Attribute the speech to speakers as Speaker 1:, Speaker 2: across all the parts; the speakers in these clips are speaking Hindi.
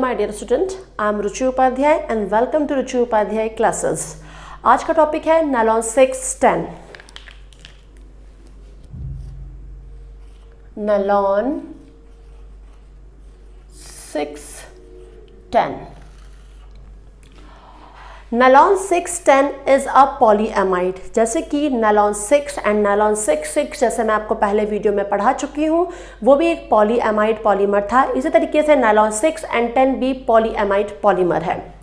Speaker 1: My dear student, I am Ruchi Upadhyay and welcome to Ruchi Upadhyay classes. आज का टॉपिक है nylon 610। Nylon 610। Nylon 610 is a polyamide. जैसे कि नायलॉन 6 एंड नायलॉन 6,6 जैसे मैं आपको पहले वीडियो में पढ़ा चुकी हूँ, वो भी एक पॉलीएमाइड पॉलीमर था। इसी तरीके से नायलॉन 6 एंड 10 भी पॉलीएमाइड पॉलीमर है।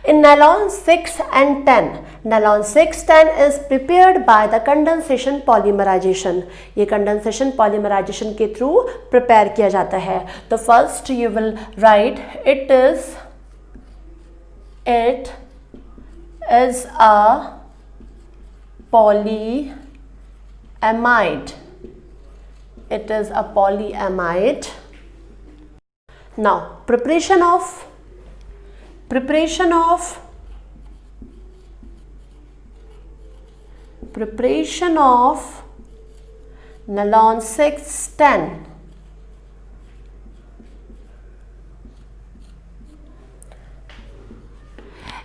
Speaker 1: In nylon 6 and 10, nylon 610 is prepared by the condensation polymerization. ये कंडेंसेशन पॉलीमराइजेशन के थ्रू प्रिपेयर किया जाता है। तो first you will write it is a polyamide. It is a polyamide. Now preparation of naylon 610.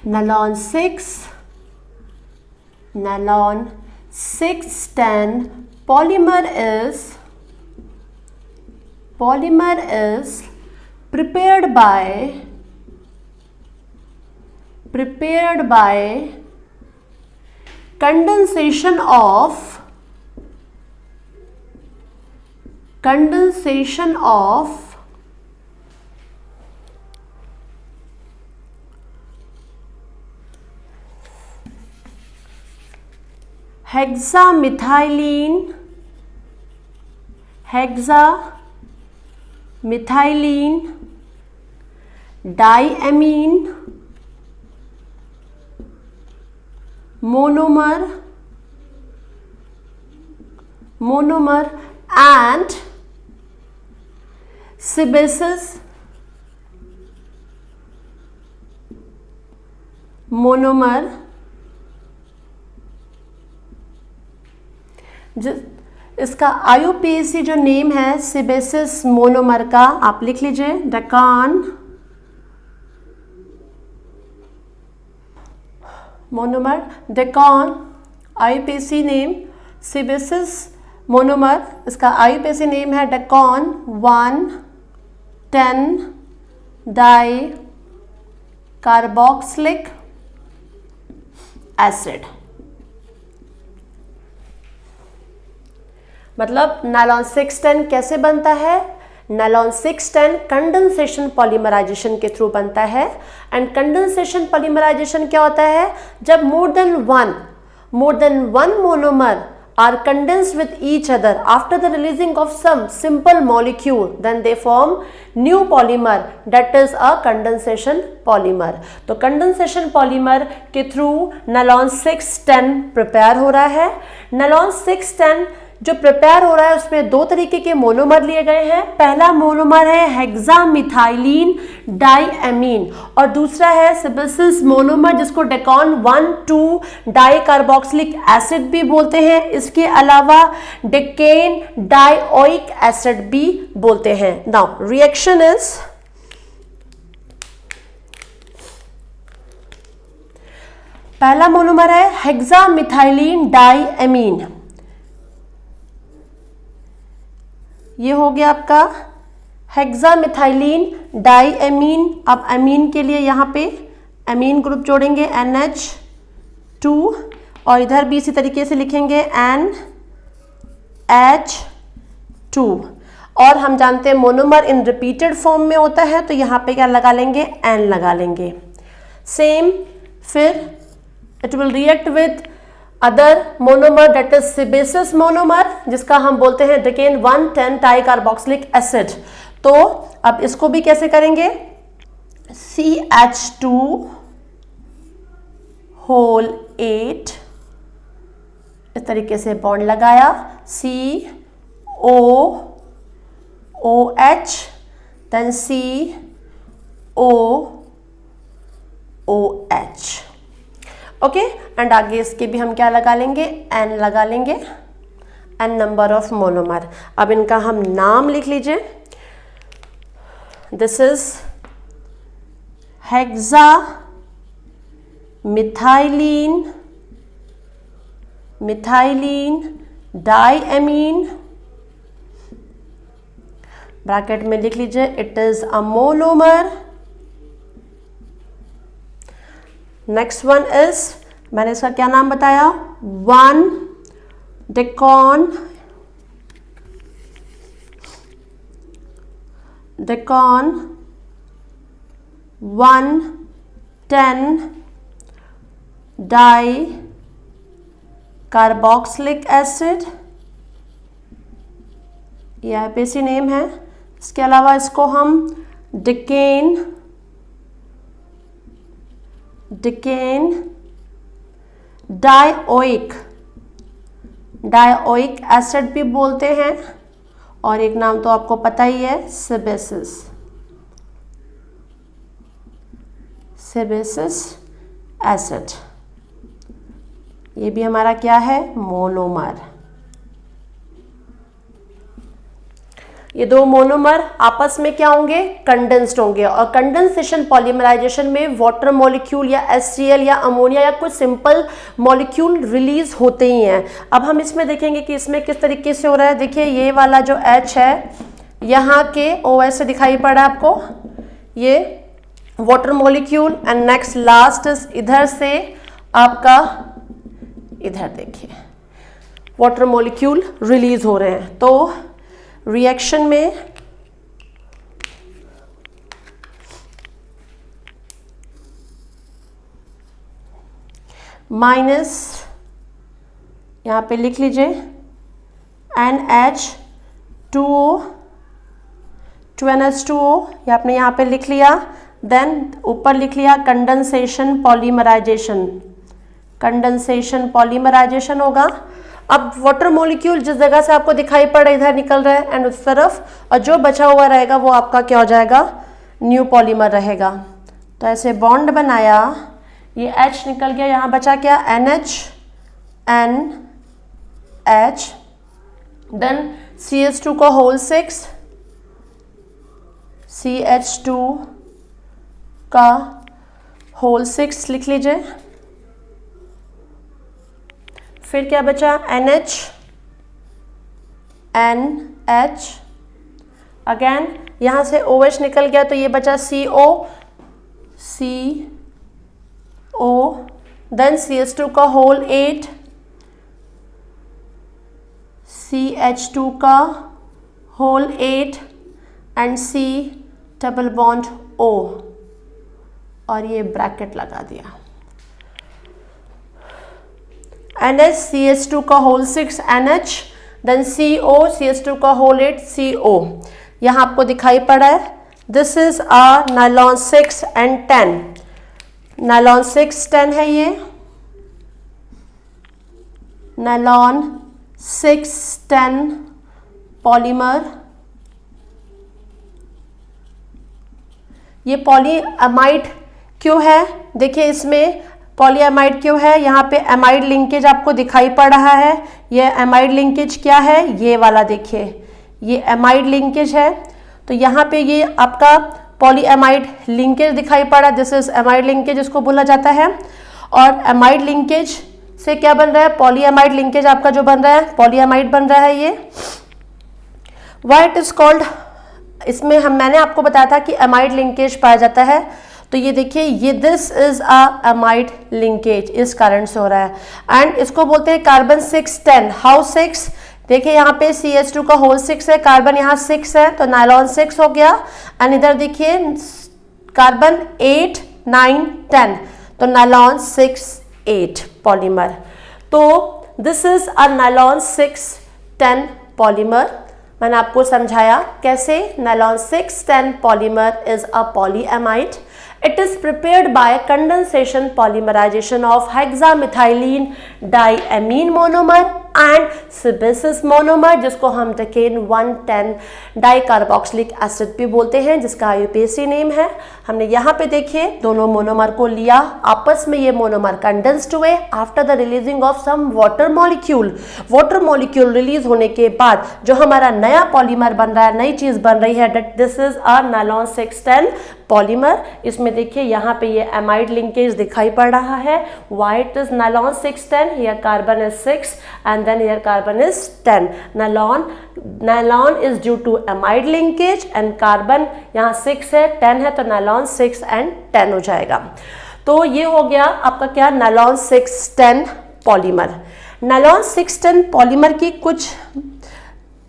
Speaker 1: Naylon 610 polymer is prepared by condensation of hexamethylene diamine monomer and sebaceous monomer। इसका IUPAC जो नेम है सेबेसिस मोनोमर का, आप लिख लीजिए decane monomer. Decane IUPAC name sebacic monomer. इसका IUPAC नेम है डेकान 1,10 डाई कार्बोक्सिलिक एसिड। मतलब नायलॉन 610 कैसे बनता है? नायलॉन 610 कंडेंसेशन पॉलीमराइजेशन के थ्रू बनता है। एंड कंडेंसेशन पॉलीमराइजेशन क्या होता है? जब more than one monomer are condensed with each other after the releasing of some simple molecule, then they form new polymer, that is a condensation polymer. तो कंडेंसेशन पॉलीमर के थ्रू नायलॉन 610 प्रिपेयर हो रहा है। नायलॉन 610 जो प्रिपेयर हो रहा है उसमें दो तरीके के मोनोमर लिए गए हैं। पहला मोनोमर है हेक्सामिथाइलिन डाइएमीन और दूसरा है सेबेसिस मोनोमर, जिसको डेकान 1,2 डाई कार्बोक्सिलिक एसिड भी बोलते हैं। इसके अलावा डेकेन डाइओइक एसिड भी बोलते हैं। नाउ रिएक्शन इज, पहला मोनोमर है हेक्सामिथाइलिन डाइएमीन। ये हो गया आपका हेक्सामिथाइलिन डाइएमीन। अब एमीन के लिए यहाँ पे एमीन ग्रुप जोड़ेंगे NH2 और इधर भी इसी तरीके से लिखेंगे NH2। और हम जानते हैं मोनोमर इन रिपीटेड फॉर्म में होता है, तो यहाँ पे क्या लगा लेंगे? N लगा लेंगे। सेम फिर it will react with other monomer that is sebacic monomer, जिसका हम बोलते हैं डेकेन 1,10 डाई कार्बोक्सिलिक एसिड। तो अब इसको भी कैसे करेंगे? CH2 होल 8 इस तरीके से बॉन्ड लगाया, COOH then COOH। Okay, and आगे इसके भी हम क्या लगा लेंगे? N लगा लेंगे, N नंबर ऑफ मोनोमर। अब इनका हम नाम लिख लीजिए। This is hexa methylene diamine, bracket में लिख लीजिए it is a monomer. Next one is, मैंने इसका क्या नाम बताया, 1-decon decon 1,10-dicarboxylic acid, ये आईपीसी नेम है। इसके अलावा इसको हम डिकेन डाइओइक एसिड भी बोलते हैं, और एक नाम तो आपको पता ही है, सेबेसिस एसिड। ये भी हमारा क्या है, मोनोमर। ये दो मोनोमर आपस में क्या होंगे, कंडेंस्ड होंगे, और कंडेंसेशन पॉलीमराइजेशन में वाटर मॉलिक्यूल या HCl या अमोनिया या कुछ सिंपल मॉलिक्यूल रिलीज होते ही हैं। अब हम इसमें देखेंगे कि इसमें किस तरीके से हो रहा है। देखिए ये वाला जो H है यहाँ के OH से दिखाई पड़ रहा है आपको, ये water molecule, and next last इधर से आपका, इधर देखिए वाटर मॉलिक्यूल रिलीज हो रहे हैं। तो रिएक्शन में माइनस, यहाँ पे लिख लीजिए NH2O 2NH2O, ये आपने यहाँ पे लिख लिया। देन ऊपर लिख लिया कंडेंसेशन पॉलीमराइजेशन होगा। अब वाटर मॉलिक्यूल जिस जगह से आपको दिखाई पड़े इधर निकल रहा है एंड उस तरफ, और जो बचा हुआ रहेगा वो आपका क्या हो जाएगा, न्यू पॉलीमर रहेगा। तो ऐसे बॉन्ड बनाया, ये H निकल गया, यहाँ बचा क्या, NH, देन CH2 का होल 6, CH2 का होल 6 लिख लीजिए। फिर क्या बचा, NH, अगेन यहाँ से OH निकल गया तो ये बचा CO, देन CH2 का होल 8, CH2 का whole 8 and C double bond O, और ये ब्रैकेट लगा दिया। NH CH2 का whole 6 NH, then CO CH2 का होल 8 CO, यहाँ आपको दिखाई पड़ा है। This is a nylon 6 and 10, nylon 6-10 है ये, नायलॉन 6-10 पॉलीमर। ये पॉलीअमाइड क्यों है, देखिए इसमें पॉलीअमाइड क्यों है, यहाँ पे एमाइड लिंकेज आपको दिखाई पड़ रहा है। ये एमाइड लिंकेज क्या है, ये वाला देखिए, ये एमाइड लिंकेज है। तो यहाँ पे ये आपका पॉलीअमाइड लिंकेज दिखाई पड़ा, दिस इज एमाइड लिंकेज इसको बोला जाता है। और एमाइड लिंकेज से क्या बन रहा है, पॉलीअमाइड लिंकेज आपका जो बन रहा है, पॉलीअमाइड बन रहा है ये। व्हाई इट इज कॉल्ड, इसमें मैंने आपको बताया था कि एमाइड लिंकेज पाया जाता है। तो ये देखिए, ये this is a amide linkage, इस कारण से हो रहा है। एंड इसको बोलते हैं कार्बन 6-10। हाउ 6, देखिए यहाँ पे CH2 का होल 6 है, कार्बन यहाँ 6 है, तो नायलॉन 6 हो गया। एंड इधर देखिए कार्बन 8, 9, 10, तो नायलॉन 6-8 पॉलीमर। तो this is a nylon 6-10 polymer. मैंने आपको समझाया कैसे nylon 6-10 polymer is a polyamide. It is prepared by condensation polymerization of hexamethylene diamine monomer and sebacic monomer जिसको हम डेकेन 110 डाइकार्बोक्सिलिक एसिड भी बोलते हैं, जिसका IUPAC नेम है। हमने यहाँ पे देखिए दोनों मोनोमर को लिया, आपस में ये मोनोमर कंडेंस्ड हुए after the releasing of some water molecule. Water molecule release होने के बाद जो हमारा नया पॉलीमर बन रहा है, नई चीज बन रही है, this is a nylon 610 polymer. इसमें देखिए यहाँ पे ये एमाइड लिंकेज दिखाई पड़ रहा है। Why it is nylon 610? Here carbon is 6 and then here carbon is 10. Nylon is due to amide linkage and carbon यहाँ 6 है, 10 है, तो nylon 6 and 10 हो जाएगा। तो ये हो गया आपका क्या, nylon 610 पॉलीमर। nylon 610 पॉलीमर की कुछ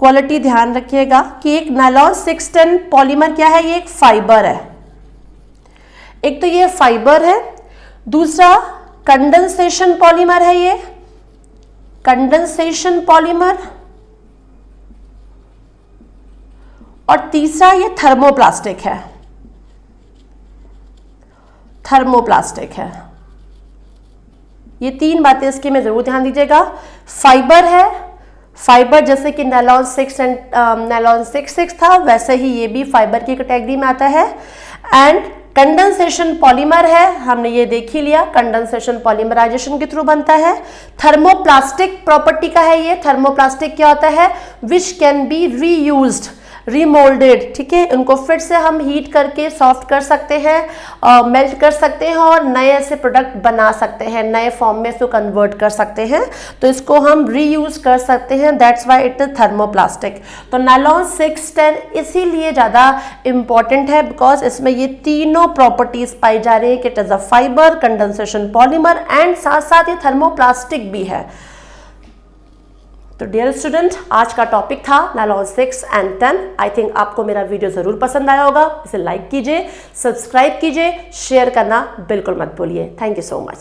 Speaker 1: क्वालिटी ध्यान रखिएगा कि एक nylon 610 पॉलीमर क्या है, ये एक फाइबर है। एक तो ये फाइबर है, दूसरा कंडेंसेशन पॉलीमर है, ये कंडेंसेशन पॉलीमर, और तीसरा ये थर्मोप्लास्टिक है, थर्मोप्लास्टिक है। ये तीन बातें इसकी में जरूर ध्यान दीजिएगा। फाइबर है, फाइबर जैसे कि नायलॉन 6 एंड नायलॉन 6 था, वैसे ही ये भी फाइबर की कैटेगरी में आता है। एंड कंडेंसेशन पॉलीमर है, हमने ये देख ही लिया, कंडेंसेशन पॉलीमराइजेशन के थ्रू बनता है। थर्मोप्लास्टिक प्रॉपर्टी का है ये। थर्मोप्लास्टिक क्या होता है, which can be reused, remoulded, ठीक है, उनको फिर से हम हीट करके सॉफ्ट कर सकते हैं, मेल्ट कर सकते हैं और नए ऐसे प्रोडक्ट बना सकते हैं, नए फॉर्म में इसको कन्वर्ट कर सकते हैं, तो इसको हम रीयूज कर सकते हैं। That's why it is thermoplastic. तो नायलॉन 610 इसीलिए ज़्यादा इंपॉर्टेंट है बिकॉज इसमें ये तीनों प्रॉपर्टीज पाई जा रही है कि it is a fibre, condensation polymer and साथ साथ ये थर्मोप्लास्टिक भी है। तो डियर स्टूडेंट, आज का टॉपिक था नायलॉन 6 एंड 10। आई थिंक आपको मेरा वीडियो ज़रूर पसंद आया होगा। इसे लाइक कीजिए, सब्सक्राइब कीजिए, शेयर करना बिल्कुल मत भूलिए। Thank you so much.